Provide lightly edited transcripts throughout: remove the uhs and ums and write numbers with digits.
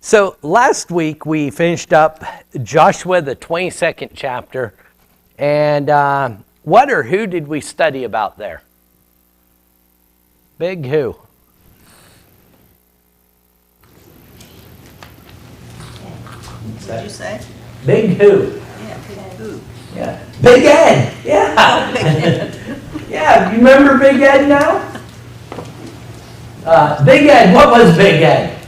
So last week we finished up Joshua, the 22nd chapter. And what or who did we study about there? Big who? What did you say? Big who? Yeah, big who? Yeah. Big Ed! Yeah! Oh, Big Ed. Yeah, you remember Big Ed now? Big Ed, what was Big Ed?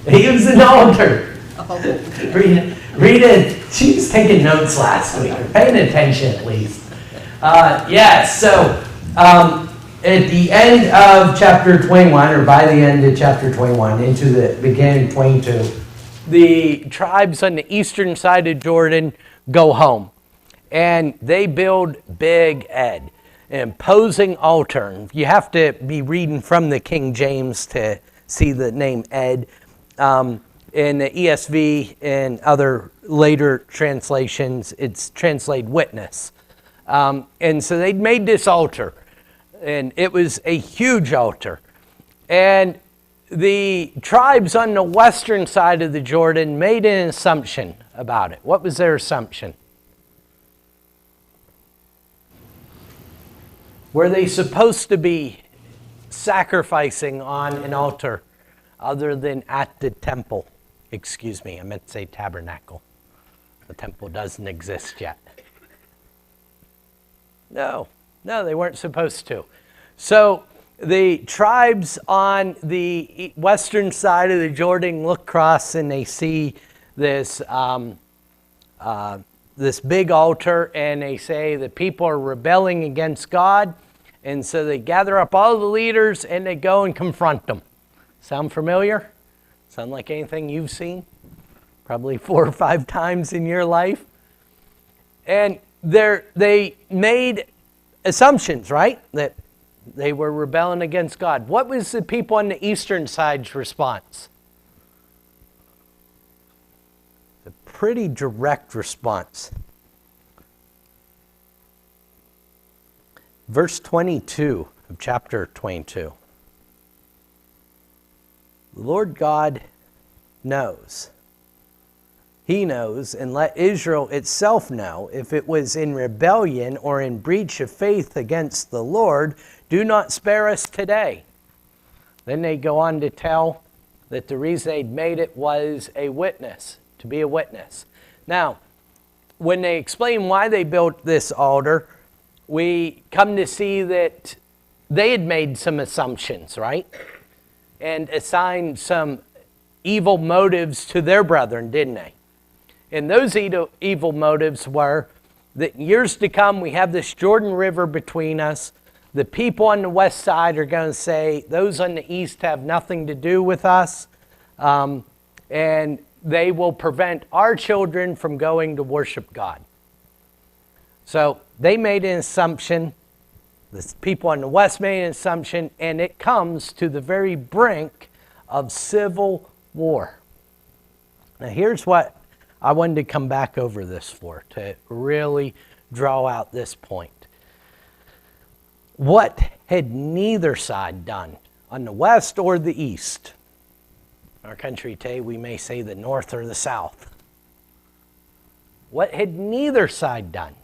He was an altar. Oh. Rita, she was taking notes last week, or paying attention at least. So at the end of chapter 21, or by the end of chapter 21, into the beginning of 22, the tribes on the eastern side of Jordan go home. And they build Big Ed, an imposing altar. You have to be reading from the King James to see the name Ed. In the ESV and other later translations, it's translated witness. And so they'd made this altar, and it was a huge altar. And the tribes on the western side of the Jordan made an assumption about it. What was their assumption? Were they supposed to be sacrificing on an altar other than at the temple? Excuse me, I meant to say tabernacle. The temple doesn't exist yet. No, they weren't supposed to. So the tribes on the western side of the Jordan look across and they see this this big altar, and they say the people are rebelling against God, and so they gather up all the leaders and they go and confront them. Sound familiar? Sound like anything you've seen? Probably 4 or 5 times in your life. And they made assumptions, right? That they were rebelling against God. What was the people on the eastern side's response? A pretty direct response. Verse 22 of chapter 22. The Lord God knows. He knows, and let Israel itself know, if it was in rebellion or in breach of faith against the Lord, do not spare us today. Then they go on to tell that the reason they'd made it was a witness, to be a witness. Now, when they explain why they built this altar, we come to see that they had made some assumptions, right? And assigned some evil motives to their brethren, didn't they? And those evil motives were that in years to come, we have this Jordan River between us. The people on the west side are going to say, those on the east have nothing to do with us. And they will prevent our children from going to worship God. So they made an assumption. The people on the west made an assumption, and it comes to the very brink of civil war. Now here's what I wanted to come back over this for, to really draw out this point. What had neither side done, on the west or the east? In our country today, we may say the north or the south. What had neither side done?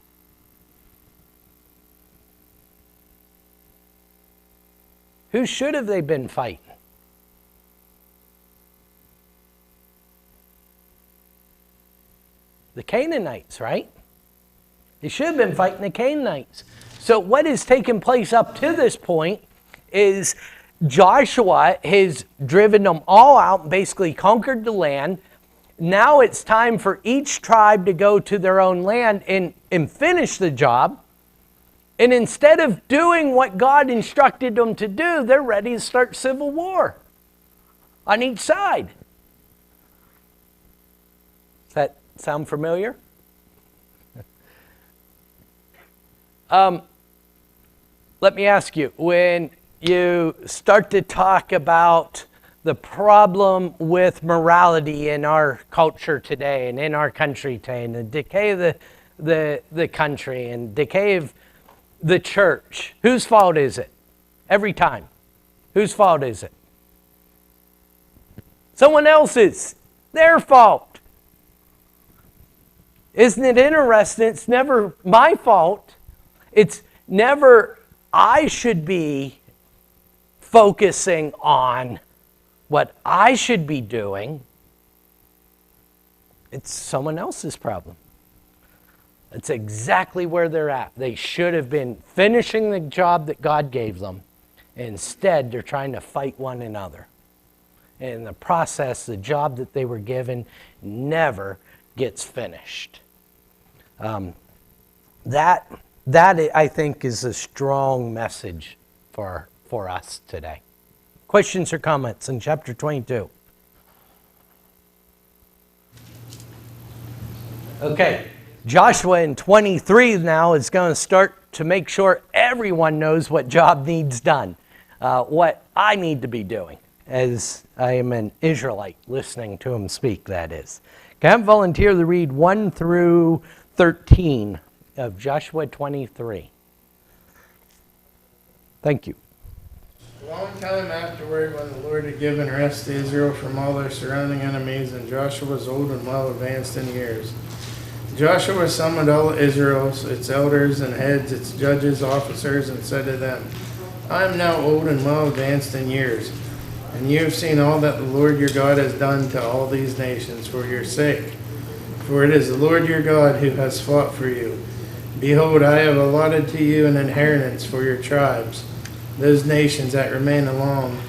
Who should have they been fighting? The Canaanites, right? They should have been fighting the Canaanites. So what has taken place up to this point is Joshua has driven them all out and basically conquered the land. Now it's time for each tribe to go to their own land and finish the job. And instead of doing what God instructed them to do, they're ready to start civil war on each side. Does that sound familiar? Let me ask you, when you start to talk about the problem with morality in our culture today and in our country today, and the decay of the country and decay of the church, whose fault is it? Every time. Whose fault is it? Someone else's. Their fault. Isn't it interesting? It's never my fault. It's never I should be focusing on what I should be doing. It's someone else's problem. That's exactly where they're at. They should have been finishing the job that God gave them. Instead, they're trying to fight one another. And in the process, the job that they were given never gets finished. That I think is a strong message for us today. Questions or comments in chapter 22? Okay, Joshua in 23 now is going to start to make sure everyone knows what job needs done, what I need to be doing, as I am an Israelite listening to him speak, that is. Can I volunteer to read 1 through 13 of Joshua 23? Thank you. A long time afterward, when the Lord had given rest to Israel from all their surrounding enemies, and Joshua was old and well advanced in years, Joshua summoned all Israel, its elders and heads, its judges, officers, and said to them, I am now old and well advanced in years, and you have seen all that the Lord your God has done to all these nations for your sake. For it is the Lord your God who has fought for you. Behold, I have allotted to you an inheritance for your tribes, those nations that remain along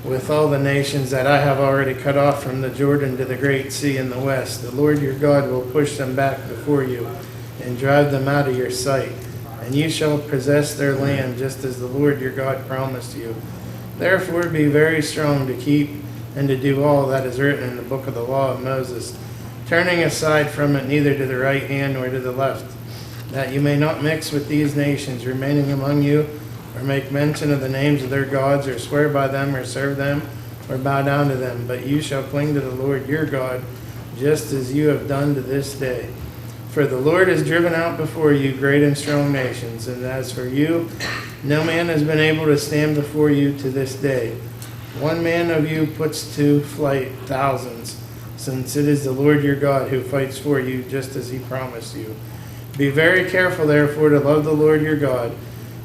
with all the nations that I have already cut off from the Jordan to the great sea in the west. The Lord your God will push them back before you and drive them out of your sight, and you shall possess their land just as the Lord your God promised you. Therefore be very strong to keep and to do all that is written in the book of the law of Moses, turning aside from it neither to the right hand nor to the left, that you may not mix with these nations remaining among you, or make mention of the names of their gods, or swear by them, or serve them, or bow down to them. But you shall cling to the Lord your God, just as you have done to this day. For the Lord has driven out before you great and strong nations, and as for you, no man has been able to stand before you to this day. One man of you puts to flight thousands, since it is the Lord your God who fights for you, just as he promised you. Be very careful, therefore, to love the Lord your God,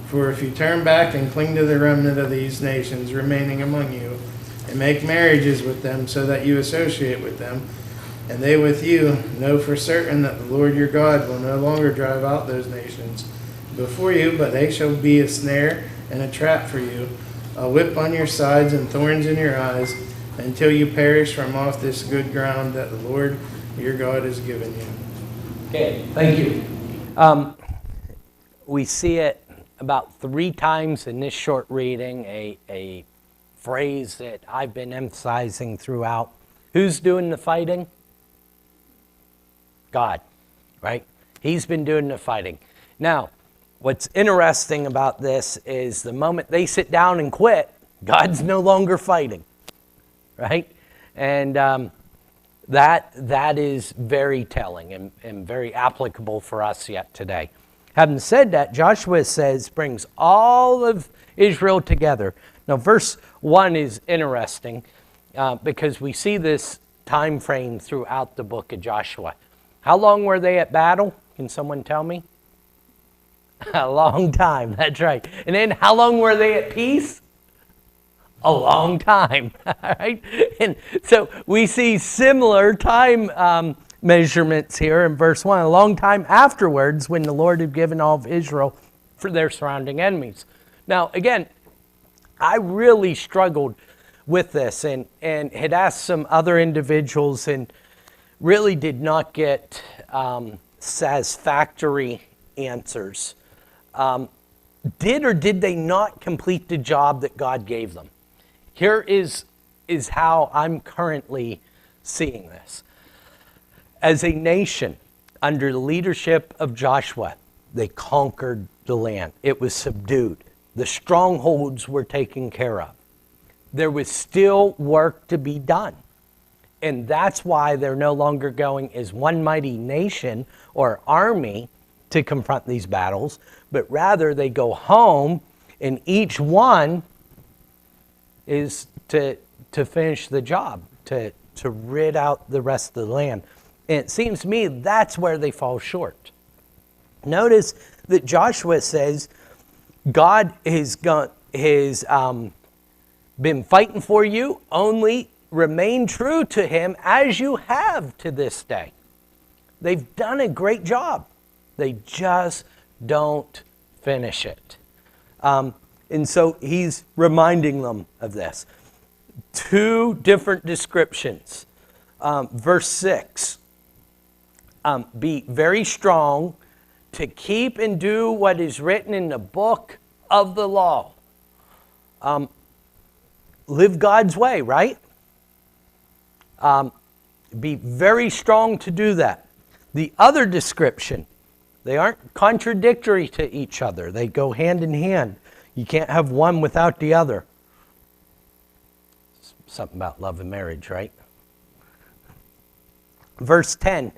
for if you turn back and cling to the remnant of these nations remaining among you, and make marriages with them so that you associate with them, and they with you, know for certain that the Lord your God will no longer drive out those nations before you, but they shall be a snare and a trap for you, a whip on your sides and thorns in your eyes, until you perish from off this good ground that the Lord your God has given you. Okay, thank you. We see it about 3 times in this short reading, a phrase that I've been emphasizing throughout. Who's doing the fighting? God, right? He's been doing the fighting. Now, what's interesting about this is the moment they sit down and quit, God's no longer fighting, right? And that is very telling and very applicable for us yet today. Having said that, Joshua brings all of Israel together. Now, verse 1 is interesting because we see this time frame throughout the book of Joshua. How long were they at battle? Can someone tell me? A long time, that's right. And then how long were they at peace? A long time, right? And so we see similar time measurements here in verse 1. A long time afterwards, when the Lord had given all of Israel for their surrounding enemies. Now, again, I really struggled with this and had asked some other individuals and really did not get satisfactory answers. Did or did they not complete the job that God gave them? Here is how I'm currently seeing this. As a nation, under the leadership of Joshua, they conquered the land. It was subdued. The strongholds were taken care of. There was still work to be done. And that's why they're no longer going as one mighty nation or army to confront these battles, but rather they go home and each one is to finish the job, to rid out the rest of the land. And it seems to me that's where they fall short. Notice that Joshua says God has been fighting for you, only remain true to him as you have to this day. They've done a great job. They just don't finish it. And so he's reminding them of this. Two different descriptions. Verse 6, be very strong to keep and do what is written in the book of the law. Live God's way, right? Be very strong to do that. The other description, they aren't contradictory to each other. They go hand in hand. You can't have one without the other. Something about love and marriage, right? Verse 10.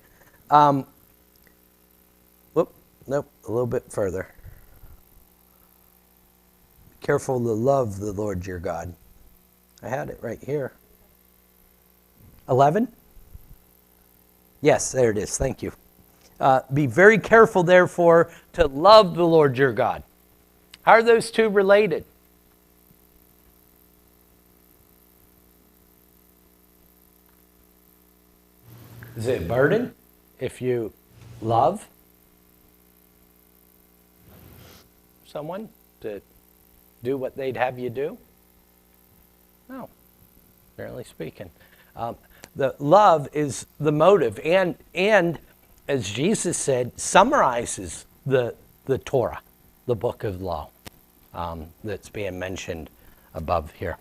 Nope, a little bit further. Be careful to love the Lord your God. I had it right here. 11? Yes, there it is. Thank you. Be very careful, therefore, to love the Lord your God. How are those two related? Is it a burden if you love someone to do what they'd have you do? No, generally speaking. The love is the motive, and as Jesus said, summarizes the Torah, the book of law that's being mentioned above here.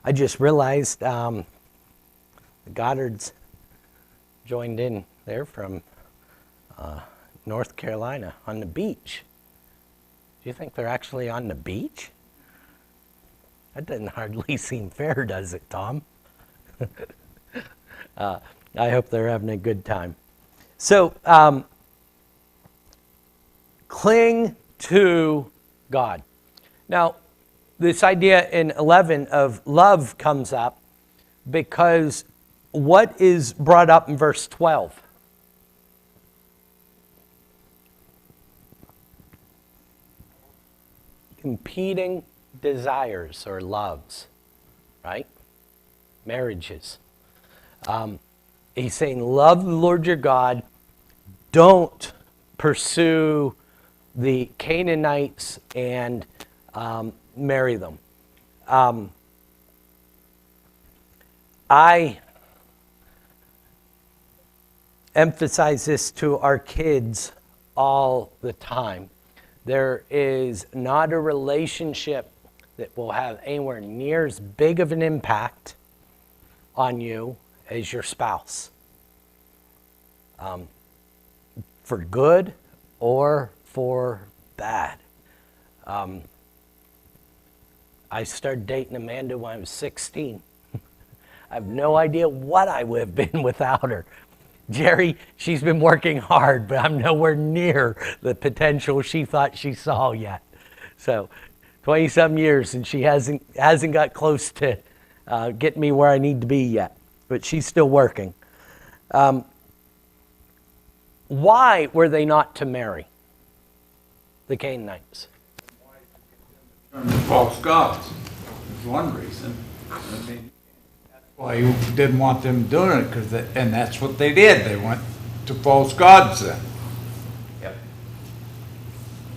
I just realized the Goddards joined in there from North Carolina on the beach. Do you think they're actually on the beach? That doesn't hardly seem fair, does it, Tom? I hope they're having a good time. So, cling to God. Now, this idea in 11 of love comes up because what is brought up in verse 12? Competing desires or loves, right? Marriages. He's saying, love the Lord your God. Don't pursue the Canaanites and marry them. I emphasize this to our kids all the time. There is not a relationship that will have anywhere near as big of an impact on you as your spouse. For good or for bad. I started dating Amanda when I was 16. I have no idea what I would have been without her. Jerry, she's been working hard, but I'm nowhere near the potential she thought she saw yet. So 20-some years, and she hasn't got close to getting me where I need to be yet. But she's still working. Why were they not to marry the Canaanites? False gods is one reason. I mean, that's why you didn't want them doing it, and that's what they did. They went to false gods then. Yep.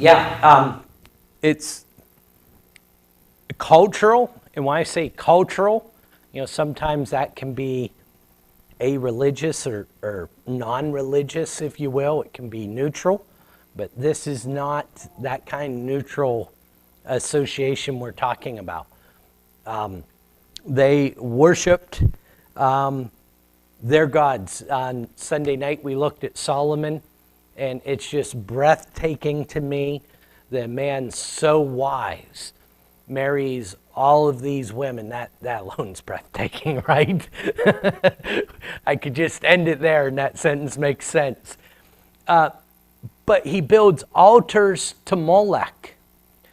Yeah, it's cultural, and when I say cultural, sometimes that can be a-religious or non-religious, if you will. It can be neutral, but this is not that kind of neutral association we're talking about. They worshipped their gods. On Sunday night we looked at Solomon, and it's just breathtaking to me. The man's so wise, marries all of these women. That alone's breathtaking, right? I could just end it there and that sentence makes sense. But he builds altars to Molech.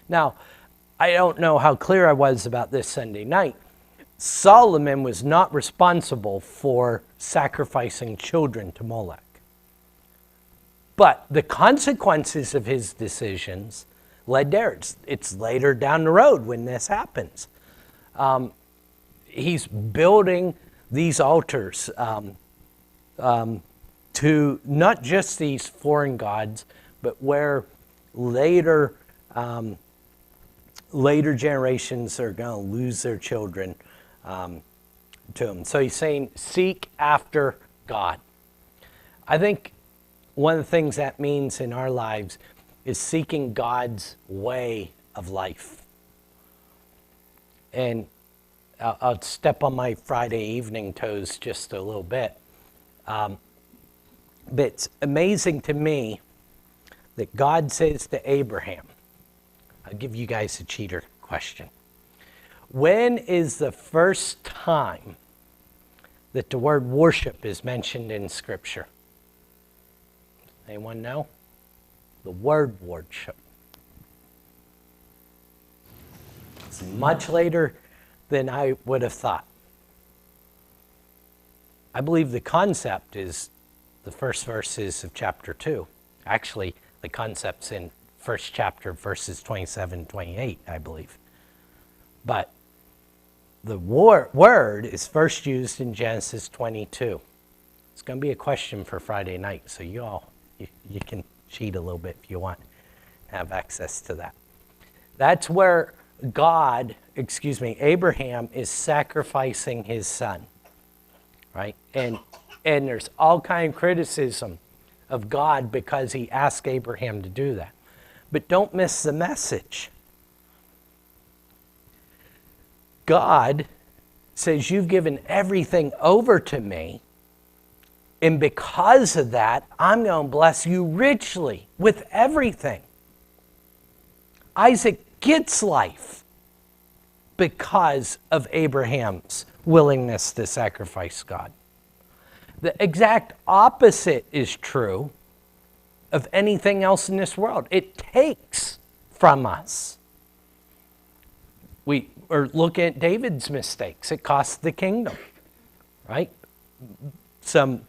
Now, I don't know how clear I was about this Sunday night. Solomon was not responsible for sacrificing children to Molech. But the consequences of his decisions led there. It's later down the road when this happens. He's building these altars to not just these foreign gods, but where later generations are going to lose their children to him. So he's saying, seek after God. I think one of the things that means in our lives is seeking God's way of life. And I'll step on my Friday evening toes just a little bit. But it's amazing to me that God says to Abraham, I'll give you guys a cheater question. When is the first time that the word worship is mentioned in Scripture? Anyone know? The word worship. It's much later than I would have thought. I believe the concept is the first verses of chapter 2. Actually, the concept's in first chapter, verses 27, 28, I believe. But the word is first used in Genesis 22. It's going to be a question for Friday night, so you can cheat a little bit if you want, have access to that. That's where Abraham is sacrificing his son, right? And there's all kind of criticism of God because he asked Abraham to do that. But don't miss the message. God says, you've given everything over to me, and because of that, I'm going to bless you richly with everything. Isaac gets life because of Abraham's willingness to sacrifice God. The exact opposite is true of anything else in this world. It takes from us. We are looking at David's mistakes. It cost the kingdom, right? Some,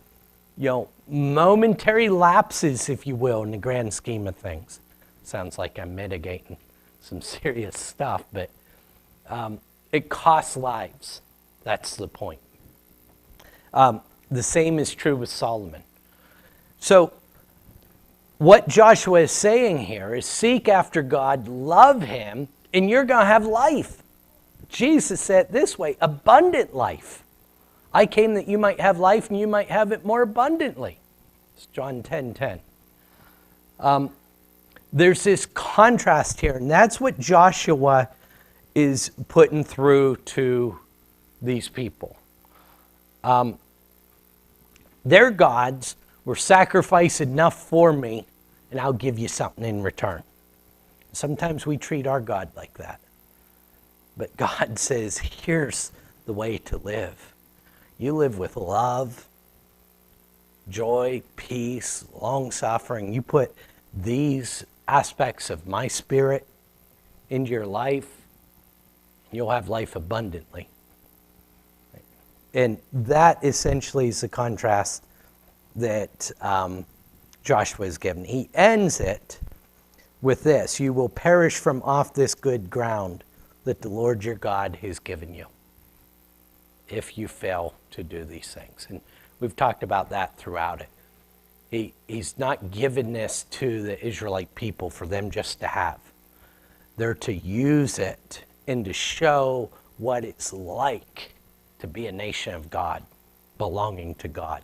momentary lapses, if you will, in the grand scheme of things. Sounds like I'm mitigating some serious stuff, but it costs lives. That's the point. The same is true with Solomon. So what Joshua is saying here is seek after God, love him, and you're going to have life. Jesus said it this way, abundant life. I came that you might have life and you might have it more abundantly. It's John 10:10. There's this contrast here, and that's what Joshua is putting through to these people. Their gods were sacrifice enough for me, and I'll give you something in return. Sometimes we treat our God like that. But God says, here's the way to live. You live with love, joy, peace, long-suffering. You put these aspects of my spirit into your life, you'll have life abundantly. And that essentially is the contrast that Joshua is given. He ends it with this: you will perish from off this good ground that the Lord your God has given you if you fail to do these things. And we've talked about that throughout it. He's not given this to the Israelite people for them just to have. They're to use it and to show what it's like to be a nation of God, belonging to God.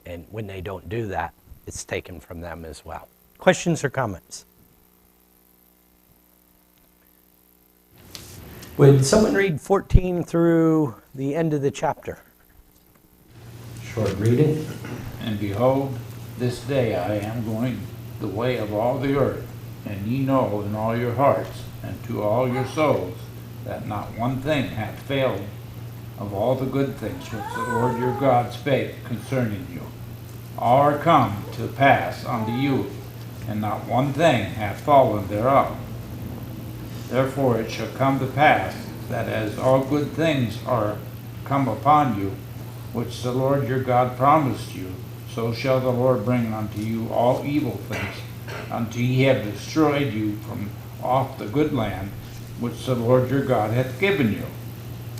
And when they don't do that, it's taken from them as well. Questions or comments? Would someone read 14 through the end of the chapter? Short reading. And behold, this day I am going the way of all the earth, and ye know in all your hearts and to all your souls that not one thing hath failed of all the good things which the Lord your God spake concerning you. All are come to pass unto you, and not one thing hath fallen thereof. Therefore it shall come to pass, that as all good things are come upon you, which the Lord your God promised you, so shall the Lord bring unto you all evil things, until ye have destroyed you from off the good land, which the Lord your God hath given you.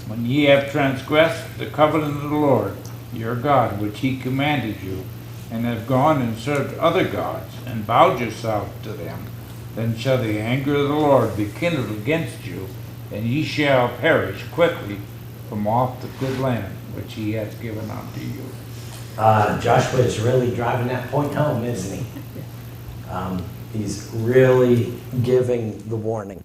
When ye have transgressed the covenant of the Lord your God, which he commanded you, and have gone and served other gods, and bowed yourselves to them, then shall the anger of the Lord be kindled against you, and ye shall perish quickly from off the good land which he hath given unto you. Joshua is really driving that point home, isn't he? He's really giving the warning.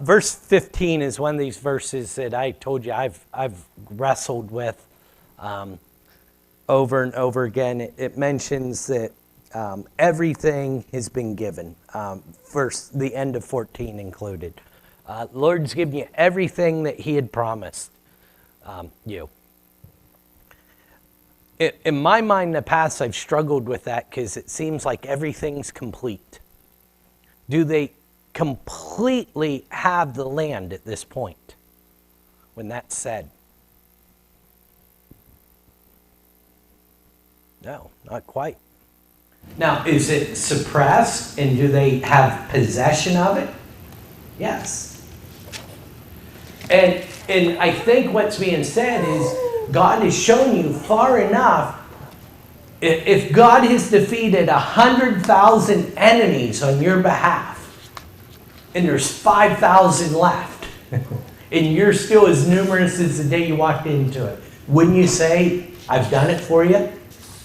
Verse 15 is one of these verses that I told you I've wrestled with over and over again. It mentions that everything has been given, first the end of 14 included. Lord's given you everything that he had promised you. In my mind, in the past, I've struggled with that because it seems like everything's complete. Do they completely have the land at this point when that's said? No, not quite. Now, is it suppressed, and do they have possession of it? Yes. And I think what's being said is God has shown you far enough. If God has defeated 100,000 enemies on your behalf, and there's 5,000 left, and you're still as numerous as the day you walked into it, wouldn't you say, I've done it for you?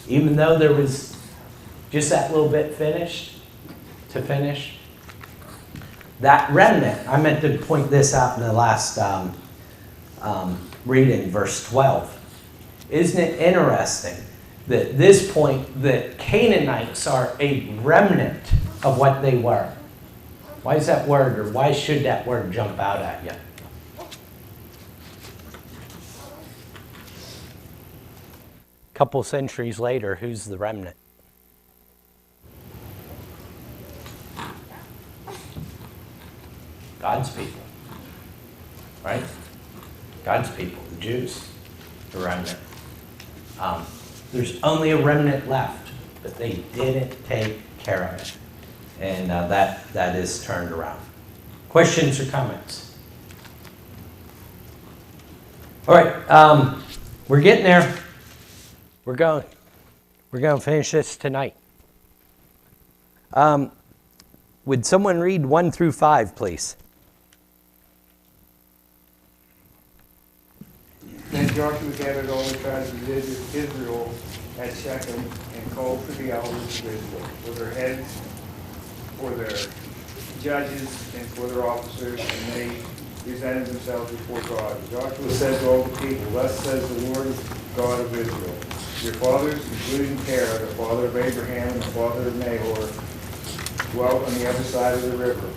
Even though there was just that little bit to finish. That remnant, I meant to point this out in the last reading, verse 12. Isn't it interesting that at this point the Canaanites are a remnant of what they were? Why is that word, or why should that word jump out at you? A couple centuries later, who's the remnant? God's people, right? God's people, the Jews, the remnant. There's only a remnant left, but they didn't take care of it. And that is turned around. Questions or comments? All right, we're getting there. We're going to finish this tonight. Would someone read 1 through 5, please? Then Joshua gathered all the tribes of Israel at Shechem and called for the elders of Israel, for their heads, for their judges, and for their officers, and they presented themselves before God. Joshua said to all the people, Thus says the Lord God of Israel, your fathers, including Terah, the father of Abraham and the father of Nahor, dwelt on the other side of the river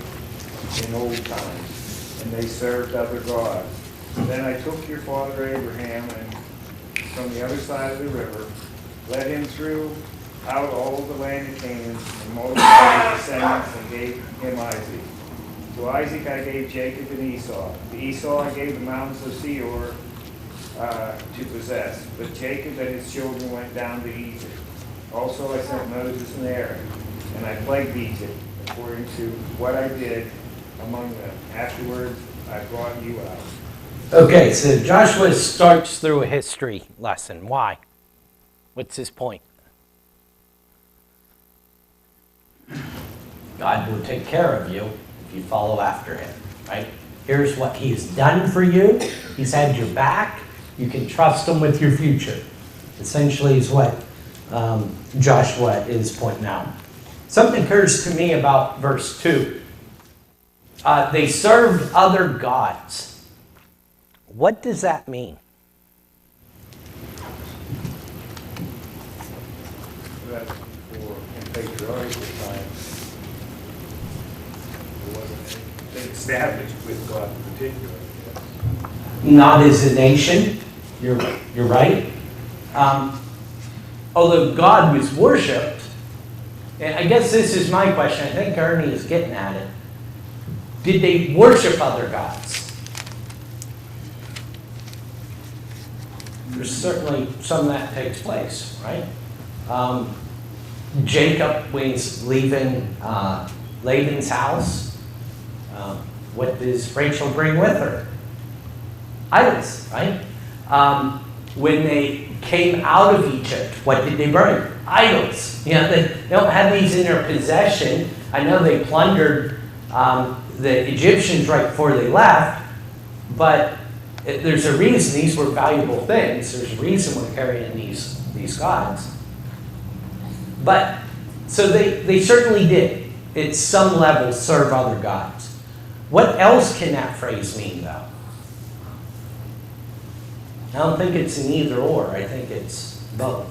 in old times, and they served other gods. Then I took your father Abraham and from the other side of the river, led him throughout all the land of Canaan, and multiplied his descendants, and gave him Isaac. To Isaac I gave Jacob and Esau. To Esau I gave the mountains of Seir to possess. But Jacob and his children went down to Egypt. Also I sent Moses and Aaron, and I plagued Egypt according to what I did among them. Afterwards I brought you out. Okay, so Joshua starts through a history lesson. Why? What's his point? God will take care of you if you follow after him, right? Here's what he's done for you. He's had your back. You can trust him with your future. Essentially is what Joshua is pointing out. Something occurs to me about verse 2. They served other gods. What does that mean? That for in patriarchal times, there wasn't anything established with God in particular. Not as a nation. You're right. Although God was worshipped, and I guess this is my question. I think Ernie is getting at it. Did they worship other gods? There's certainly some that takes place, right? Jacob was leaving Laban's house. What does Rachel bring with her? Idols, right? When they came out of Egypt, what did they bring? Idols. You know, they don't have these in their possession. I know they plundered the Egyptians right before they left, but there's a reason these were valuable things. There's a reason we're carrying these gods. But, so they certainly did, at some level, serve other gods. What else can that phrase mean, though? I don't think it's an either or. I think it's both.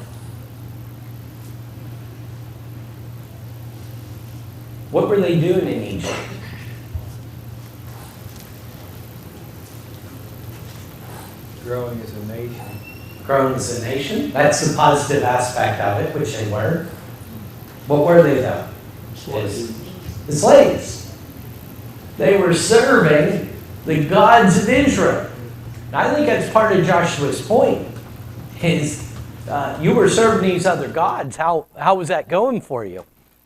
What were they doing in Egypt? Growing as a nation. Growing as a nation? That's the positive aspect of it, which they were. What were they, though? The slaves. They were serving the gods of Israel. And I think that's part of Joshua's point, is you were serving these other gods. How was that going for you?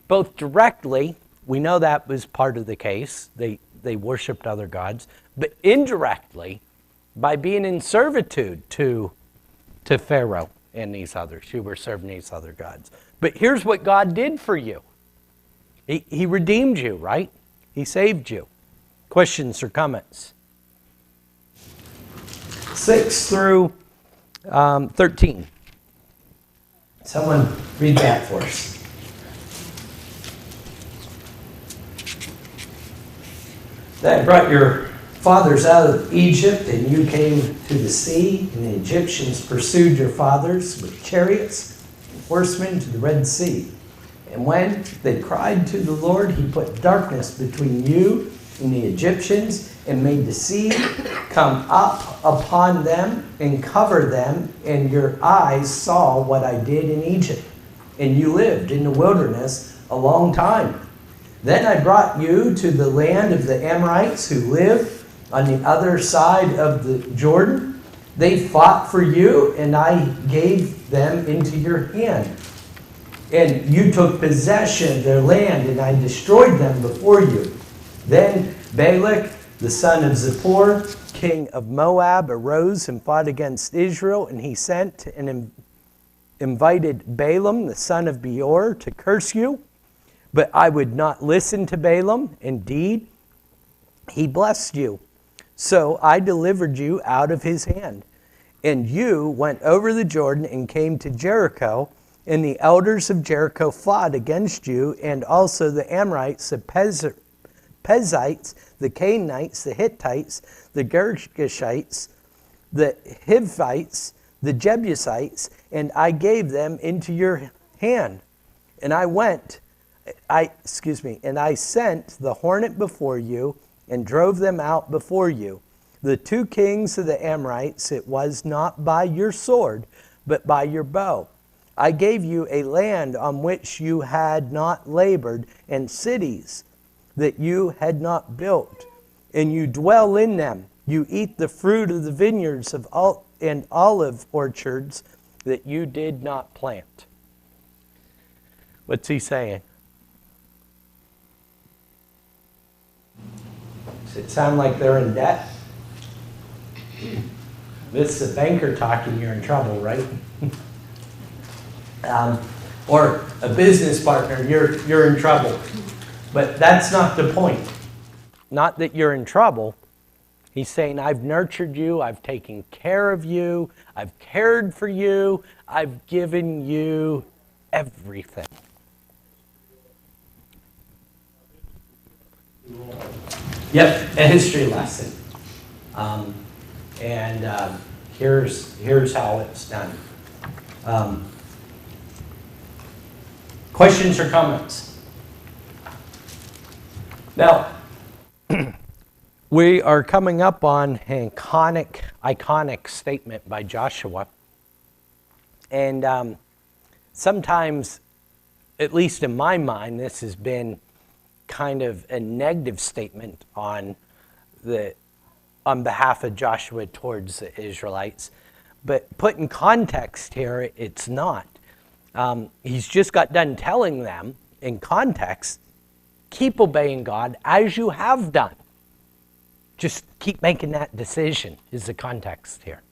Both directly, we know that was part of the case. They worshipped other gods. But indirectly, by being in servitude to Pharaoh and these others. You were serving these other gods. But here's what God did for you. He redeemed you, right? He saved you. Questions or comments? 6 through 13. Someone read that for us. That brought your fathers out of Egypt, and you came to the sea, and the Egyptians pursued your fathers with chariots and horsemen to the Red Sea. And when they cried to the Lord, he put darkness between you and the Egyptians, and made the sea come up upon them and cover them, and your eyes saw what I did in Egypt. And you lived in the wilderness a long time. Then I brought you to the land of the Amorites who live on the other side of the Jordan. They fought for you, and I gave them into your hand. And you took possession of their land, and I destroyed them before you. Then Balak, the son of Zippor, king of Moab, arose and fought against Israel, and he sent and invited Balaam, the son of Beor, to curse you. But I would not listen to Balaam. Indeed, he blessed you. So I delivered you out of his hand. And you went over the Jordan and came to Jericho, and the elders of Jericho fought against you, and also the Amorites, the Perizzites, the Canaanites, the Hittites, the Girgashites, the Hivites, the Jebusites, and I gave them into your hand. And I sent the hornet before you and drove them out before you. The 2 kings of the Amorites, it was not by your sword, but by your bow. I gave you a land on which you had not labored, and cities that you had not built, and you dwell in them. You eat the fruit of the vineyards and olive orchards that you did not plant. What's he saying? Does it sound like they're in debt? This is a banker talking, you're in trouble, right? Or a business partner, you're in trouble. But that's not the point. Not that you're in trouble. He's saying, I've nurtured you, I've taken care of you, I've cared for you, I've given you everything. Yep, a history lesson. Here's how it's done. Questions or comments? Now, we are coming up on an iconic statement by Joshua. And sometimes, at least in my mind, this has been kind of a negative statement on behalf of Joshua towards the Israelites. But put in context here, it's not. He's just got done telling them in context, keep obeying God as you have done. Just keep making that decision is the context here.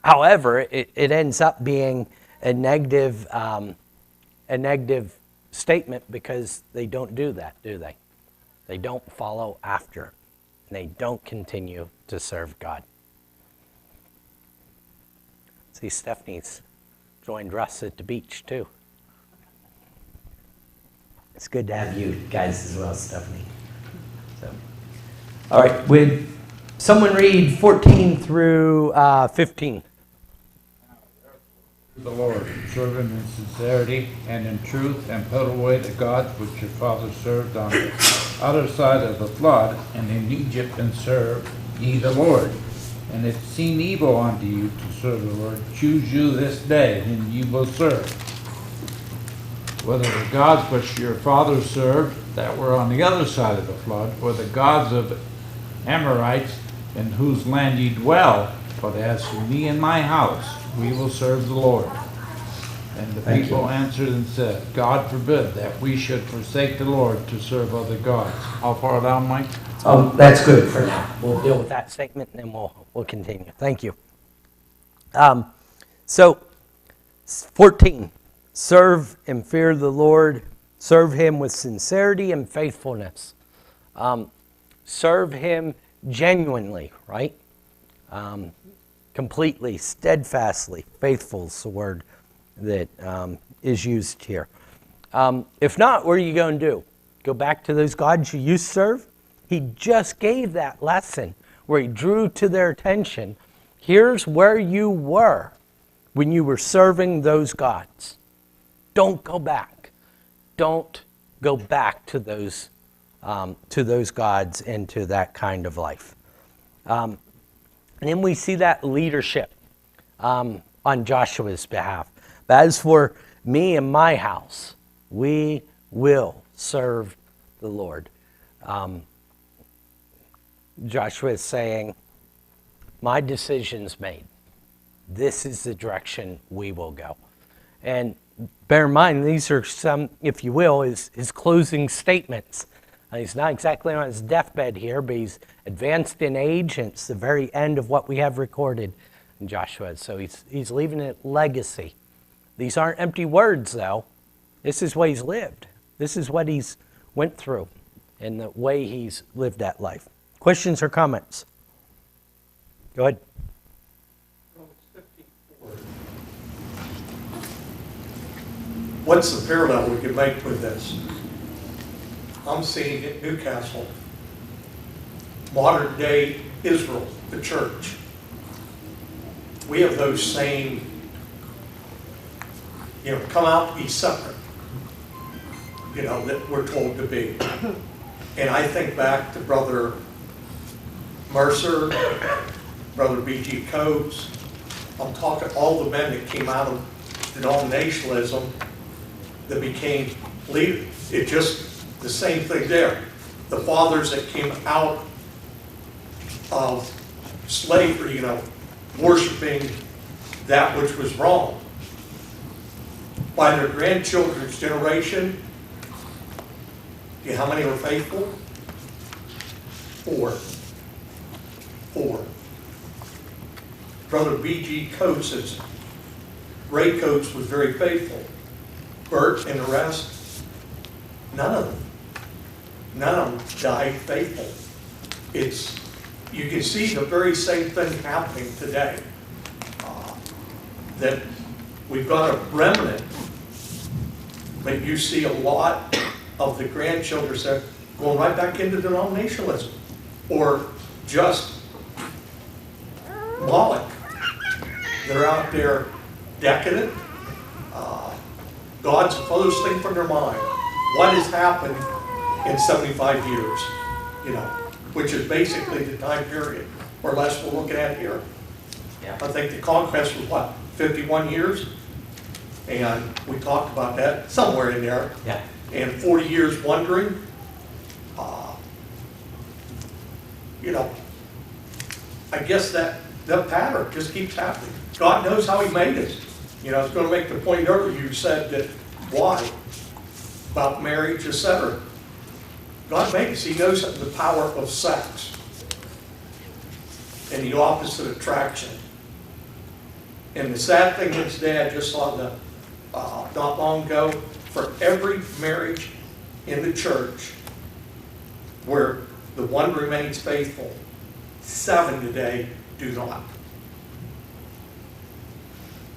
However, it ends up being a negative statement because they don't do that, do they? They don't follow after. And they don't continue to serve God. See, Stephanie's joined Russ at the beach, too. It's good to have you guys as well, Stephanie. So, all right, would someone read 14 through 15? The Lord, serve him in sincerity and in truth, and put away the gods which your fathers served on the other side of the flood, and in Egypt, and serve ye the Lord. And if it seem evil unto you to serve the Lord, choose you this day whom ye will serve. Whether the gods which your fathers served that were on the other side of the flood, or the gods of Amorites in whose land ye dwell, but as for me and my house, we will serve the Lord. And the people answered and said, God forbid that we should forsake the Lord to serve other gods. How far down, Mike? That's good for now. We'll deal with that statement and then we'll continue. Thank you. So, 14, serve and fear the Lord. Serve him with sincerity and faithfulness. Serve him genuinely, right? Completely, steadfastly. Faithful is the word that is used here. If not, what are you going to do? Go back to those gods you used to serve? He just gave that lesson where he drew to their attention. Here's where you were when you were serving those gods. Don't go back. Don't go back to those gods and to that kind of life. And then we see that leadership on Joshua's behalf. But as for me and my house, we will serve the Lord. Joshua is saying, my decision's made. This is the direction we will go. And bear in mind, these are some, if you will, his closing statements. He's not exactly on his deathbed here, but he's advanced in age, and it's the very end of what we have recorded in Joshua. So he's leaving a legacy. These aren't empty words, though. This is what he's lived. This is what he's went through and the way he's lived that life. Questions or comments? Go ahead. What's the parallel we could make with this? I'm seeing at Newcastle, modern day Israel, the church. We have those same, come out, be separate, that we're told to be. And I think back to Brother Mercer, Brother B.G. Coates. I'm talking all the men that came out of denominationalism that became leaders. It just, the same thing there. The fathers that came out of slavery, worshiping that which was wrong. By their grandchildren's generation, how many were faithful? 4. Brother B.G. Coates, Ray Coates was very faithful. Bert and the rest, none of them died faithful. You can see the very same thing happening today. That we've got a remnant, but you see a lot of the grandchildren that going right back into denominationalism, or just Moloch. They're out there decadent. God's furthest thing from their mind. What has happened in 75 years, which is basically the time period, or less we're looking at here. Yeah. I think the conquest was 51 years? And we talked about that somewhere in there. Yeah. and 40 years wondering, you know, I guess that pattern just keeps happening. God knows how he made us. You know, I was going to make the point earlier, you said that why? About marriage, etc. God made us. He knows the power of sex and the opposite attraction. And the sad thing is, Dad just saw not long ago, for every marriage in the church where the one remains faithful, 7 today do not.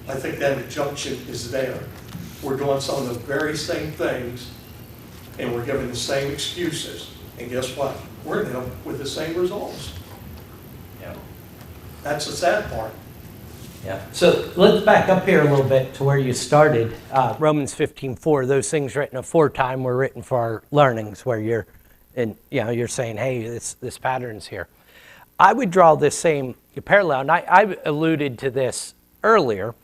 I think that injunction is there. We're doing some of the very same things, and we're giving the same excuses. And guess what? We're ending up with the same results. Yeah. That's the sad part. Yeah. So let's back up here a little bit to where you started. Romans 15:4. Those things written aforetime were written for our learnings, where you're saying, hey, this pattern's here. I would draw this same parallel, and I alluded to this earlier.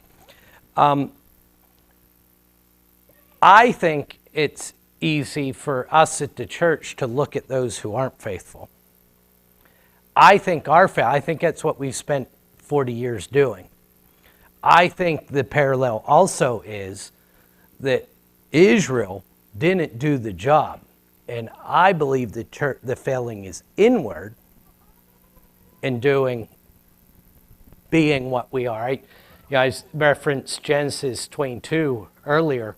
I think it's easy for us at the church to look at those who aren't faithful. I think that's what we've spent 40 years doing. I think the parallel also is that Israel didn't do the job. And I believe the failing is inward in being what we are. You guys referenced Genesis 22 earlier,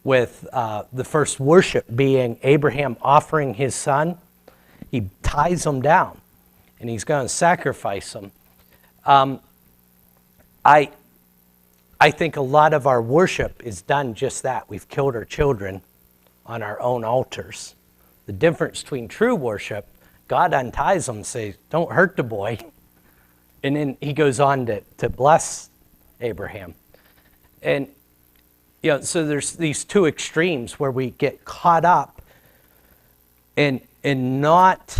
with the first worship being Abraham offering his son. He ties him down, and he's going to sacrifice him. I think a lot of our worship is done just that. We've killed our children on our own altars. The difference between true worship, God unties them and says, don't hurt the boy. And then he goes on to bless Abraham. And, so there's these two extremes where we get caught up in not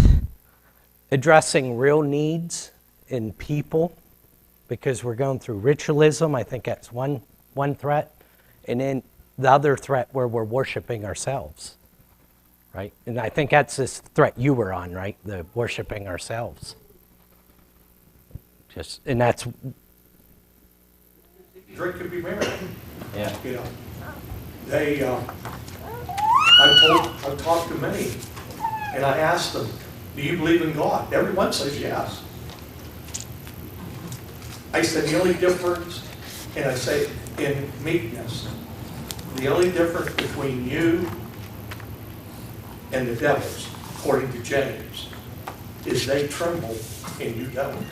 addressing real needs in people because we're going through ritualism. I think that's one threat. And then the other threat where we're worshiping ourselves, right? And I think that's this threat you were on, right? The worshiping ourselves. And that's... Drink and be merry. Yeah. You know, I've talked to many, and I asked them, do you believe in God? Everyone says yes. I said, the only difference, and I say in meekness, the only difference between you and the devils, according to James, is they tremble and you don't.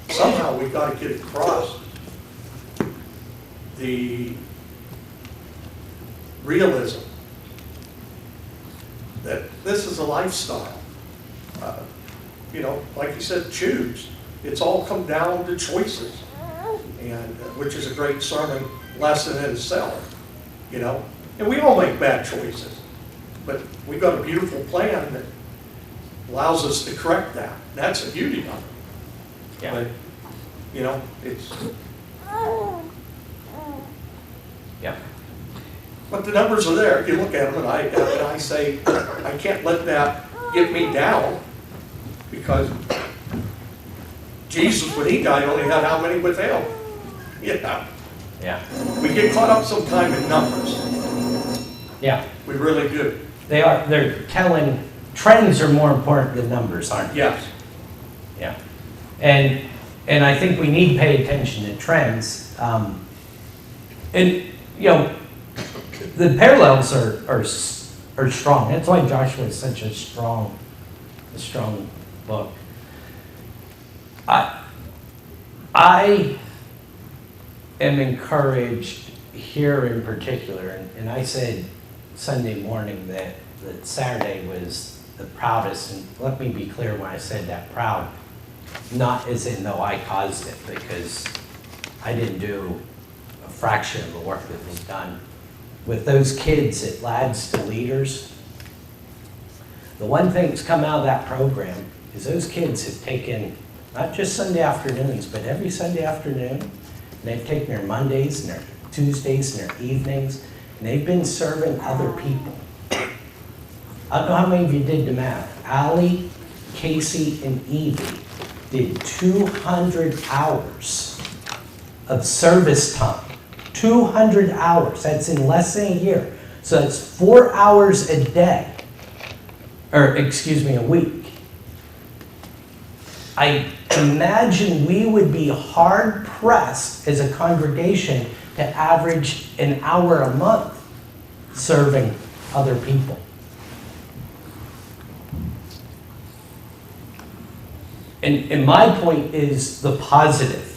Somehow we got to get across the realism that this is a lifestyle. Like you said, choose. It's all come down to choices, and which is a great sermon lesson in itself. And we all make bad choices, but we've got a beautiful plan that allows us to correct that. That's the beauty of it. Yeah. But, it's... Yeah. But the numbers are there. You look at them, and I say, I can't let that get me down, because Jesus, when he died, only had how many with him? Yeah. We get caught up sometime in numbers. Yeah. We really do. They're telling, trends are more important than numbers, aren't they? Yes. Yeah. And I think we need to pay attention to trends. The parallels are strong. That's why Joshua is such a strong book. I am encouraged here in particular, and I said Sunday morning that Saturday was the proudest, and let me be clear when I said that, proud, not as in though I caused it, because I didn't do a fraction of the work that was done. With those kids at Lads to Leaders, the one thing that's come out of that program is those kids have taken, not just Sunday afternoons, but every Sunday afternoon, And they've taken their Mondays and their Tuesdays and their evenings, and they've been serving other people. I don't know how many of you did the math. Allie, Casey, and Evie did 200 hours of service time. 200 hours. That's in less than a year. So that's 4 hours a day. Or, excuse me, a week. I imagine we would be hard pressed as a congregation to average an hour a month serving other people. And my point is the positive.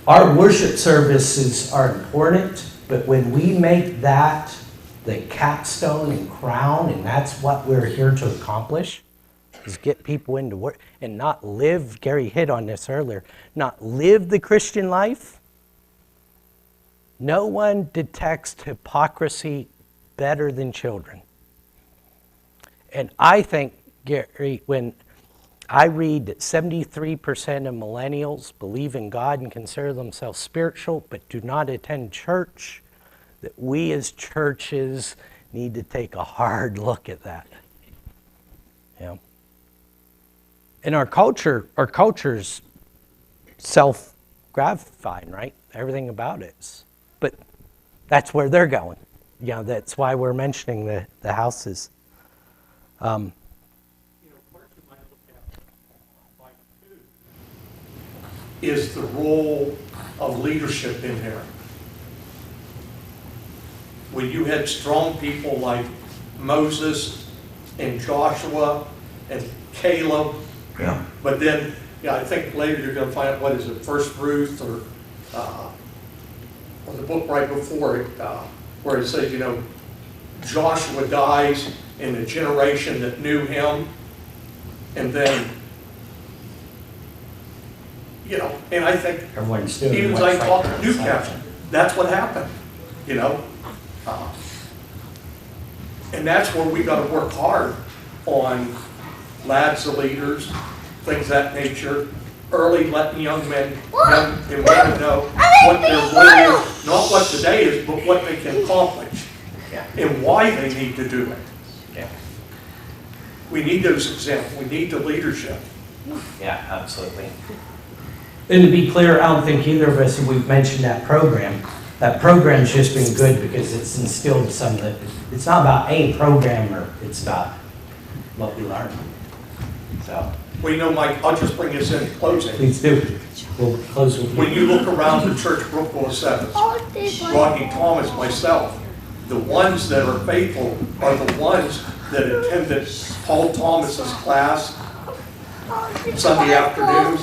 Our worship services are important, but when we make that the capstone and crown, and that's what we're here to accomplish, is get people into work and not live, Gary hit on this earlier, not live the Christian life. No one detects hypocrisy better than children. And I think, Gary, when I read that 73% of millennials believe in God and consider themselves spiritual but do not attend church, that we as churches need to take a hard look at that. Yeah. And our culture's self-gratifying, right? Everything about it is. But that's where they're going. You know, that's why we're mentioning the houses. Is the role of leadership in there. When you had strong people like Moses and Joshua and Caleb, Yeah. but then, yeah, I think later you're going to find out, what is it, First Ruth or the book right before it, where it says, you know, Joshua dies in the generation that knew him, and then, you know, and I think Everyone's doing even as what's I right talked for to Newcastle, that's what happened, you know. And that's where we got to work hard on lads, the leaders, things of that nature, early letting young men and women know what their role is, not what today is, but what they can accomplish, Yeah. and why they need to do it. Yeah. We need those examples. We need the leadership. Yeah, absolutely. And to be clear, I don't think either of us, we've mentioned that program. That program's just been good because it's instilled some that it's not about a programmer, it's about what we learn. So, Well, you know, Mike, I'll just bring this in closing. please do. We'll close with When you. you look around the church, Brookville Sevens, Rodney Thomas, myself, the ones that are faithful are the ones that attended Paul Thomas's class Sunday afternoons,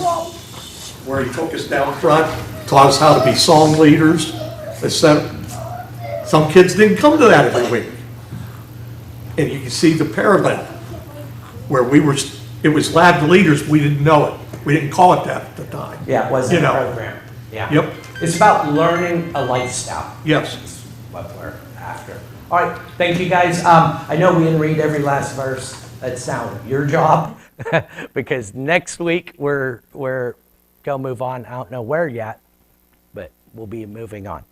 where he took us down front, taught us how to be song leaders, etc. Some kids didn't come to that every week. And you can see the parallel, where it was lad leaders, we didn't know it. We didn't call it that at the time. Yeah, it wasn't You know. a program. Yeah. Yep. It's about learning a lifestyle. Yes. That's what we're after. All right, thank you guys. I know we didn't read every last verse. That's now your job, because next week we're going to move on. I don't know where yet, but we'll be moving on.